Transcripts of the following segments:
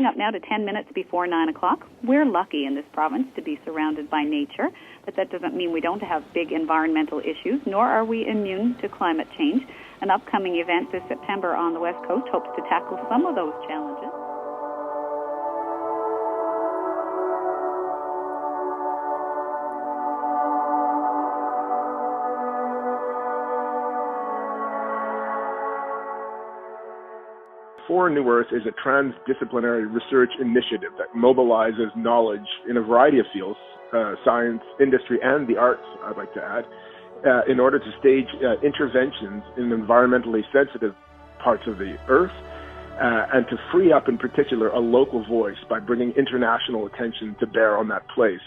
up now to 10 minutes before 9 o'clock. We're lucky in this province to be surrounded by nature, but that doesn't mean we don't have big environmental issues, nor are we immune to climate change. An upcoming event this September on the West Coast hopes to tackle some of those challenges. For New Earth is a transdisciplinary research initiative that mobilizes knowledge in a variety of fields, science, industry, and the arts, I'd like to add, in order to stage interventions in environmentally sensitive parts of the Earth, and to free up, in particular, a local voice by bringing international attention to bear on that place.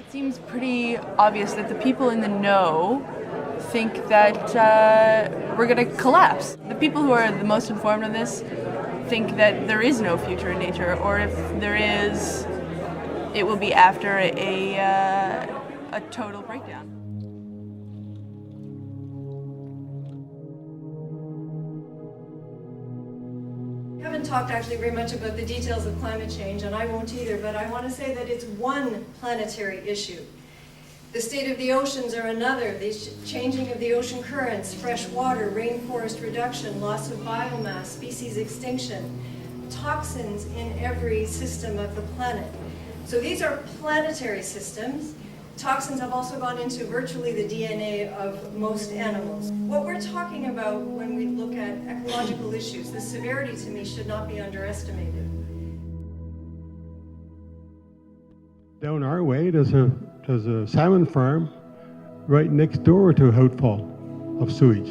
It seems pretty obvious that the people in the know think that we're going to collapse. The people who are the most informed on this think that there is no future in nature, or if there is, it will be after a total breakdown. We haven't talked actually very much about the details of climate change, and I won't either, but I want to say that it's one planetary issue. The state of the oceans are another, the changing of the ocean currents, fresh water, rainforest reduction, loss of biomass, species extinction, toxins in every system of the planet. So these are planetary systems. Toxins have also gone into virtually the DNA of most animals. What we're talking about when we look at ecological issues, the severity to me should not be underestimated. Down our way, there's a salmon farm right next door to a outfall of sewage.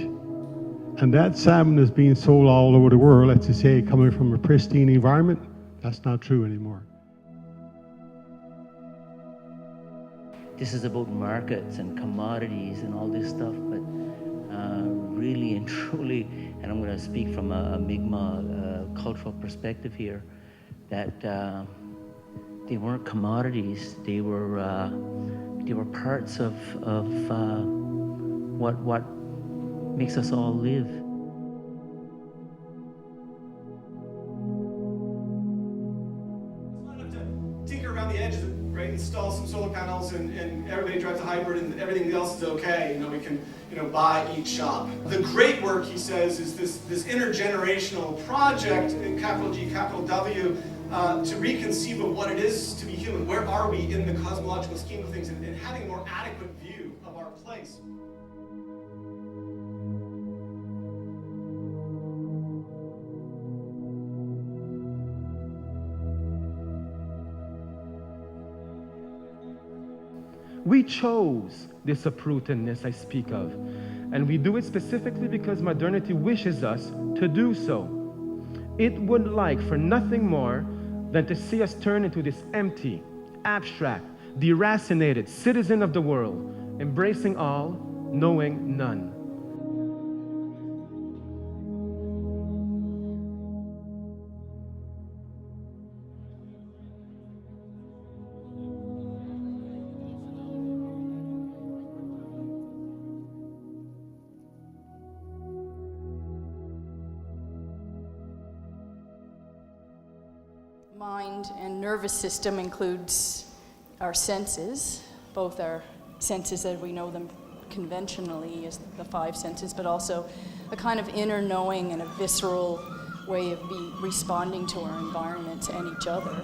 And that salmon is being sold all over the world, let's just say, coming from a pristine environment. That's not true anymore. This is about markets and commodities and all this stuff, but really and truly, and I'm going to speak from a Mi'kmaq cultural perspective here, that they weren't commodities. They were parts of what makes us all live. Tinker around the edges, right? Install some solar panels, and everybody drives a hybrid, and everything else is okay. You know, we can, buy, eat, shop. The great work, he says, is this intergenerational project, capital G, capital W, to reconceive of what it is to be human. Where are we in the cosmological scheme of things, and having a more adequate view of our place. We chose this uprootedness I speak of, and we do it specifically because modernity wishes us to do so. It would like for nothing more than to see us turn into this empty, abstract, deracinated citizen of the world, embracing all, knowing none. Mind and nervous system includes our senses, both our senses as we know them conventionally as the five senses, but also a kind of inner knowing and a visceral way of responding to our environment and each other.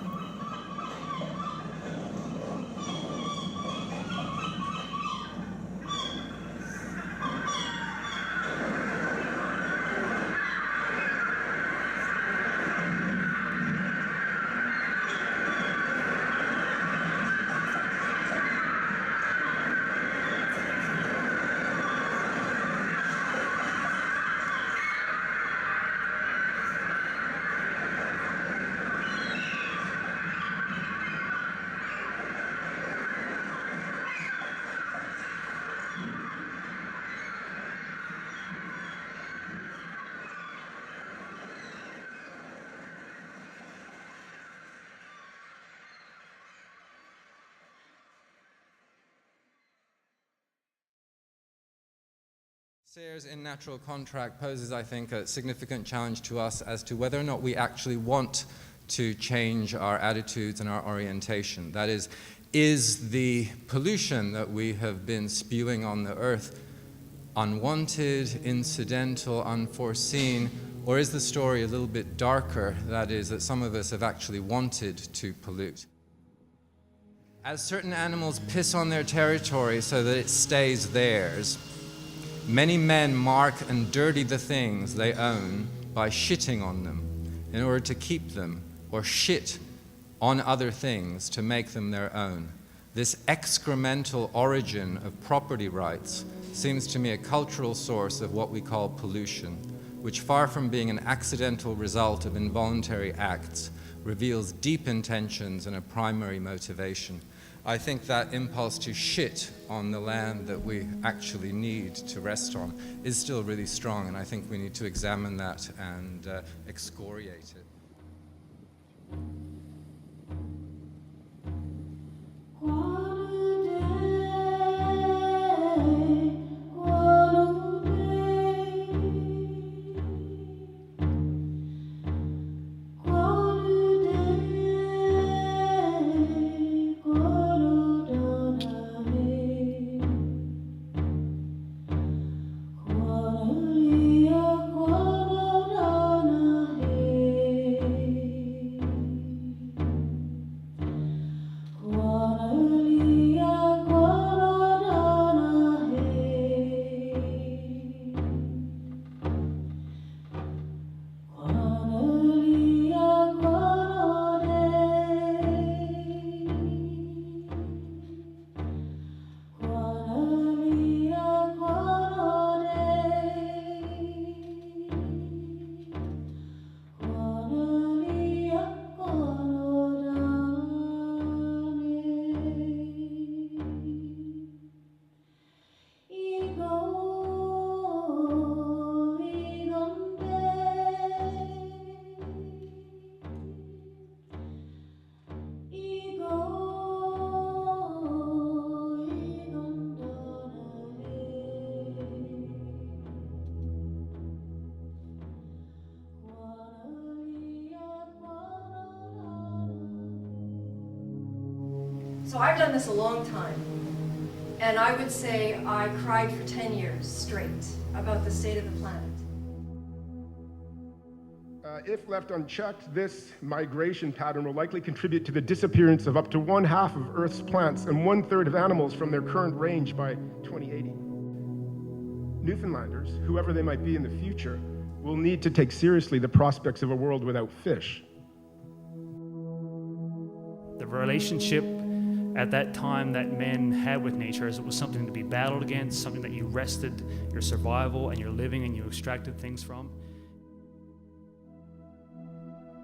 Sayers in Natural Contract poses, I think, a significant challenge to us as to whether or not we actually want to change our attitudes and our orientation. That is the pollution that we have been spewing on the earth unwanted, incidental, unforeseen, or is the story a little bit darker? That is, that some of us have actually wanted to pollute. As certain animals piss on their territory so that it stays theirs, many men mark and dirty the things they own by shitting on them in order to keep them, or shit on other things to make them their own. This excremental origin of property rights seems to me a cultural source of what we call pollution, which, far from being an accidental result of involuntary acts, reveals deep intentions and a primary motivation. I think that impulse to shit on the land that we actually need to rest on is still really strong, and I think we need to examine that and excoriate it. So I've done this a long time, and I would say I cried for 10 years straight about the state of the planet. If left unchecked, this migration pattern will likely contribute to the disappearance of up to 1/2 of Earth's plants and 1/3 of animals from their current range by 2080. Newfoundlanders, whoever they might be in the future, will need to take seriously the prospects of a world without fish. The relationship at that time that men had with nature, as it was something to be battled against, something that you rested your survival and your living and you extracted things from.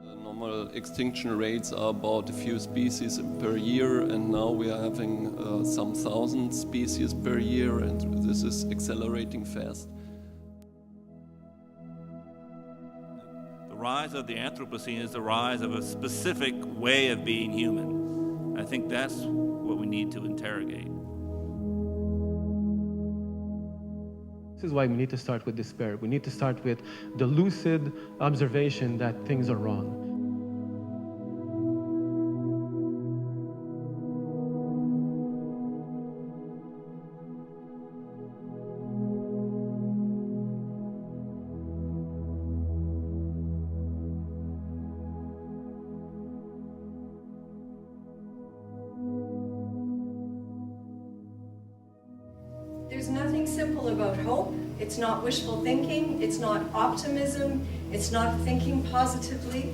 The normal extinction rates are about a few species per year, and now we are having some thousand species per year, and this is accelerating fast. The rise of the Anthropocene is the rise of a specific way of being human. I think that's what we need to interrogate. This is why we need to start with despair. We need to start with the lucid observation that things are wrong. nothing simple about hope. It's not wishful thinking. It's not optimism. It's not thinking positively.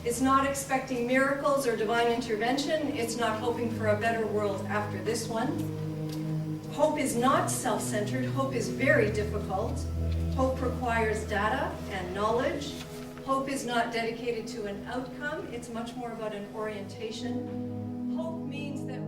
It's not expecting miracles or divine intervention. It's not hoping for a better world after this one. Hope is not self-centered. Hope is very difficult. Hope requires data and knowledge. Hope is not dedicated to an outcome. It's much more about an orientation. Hope means that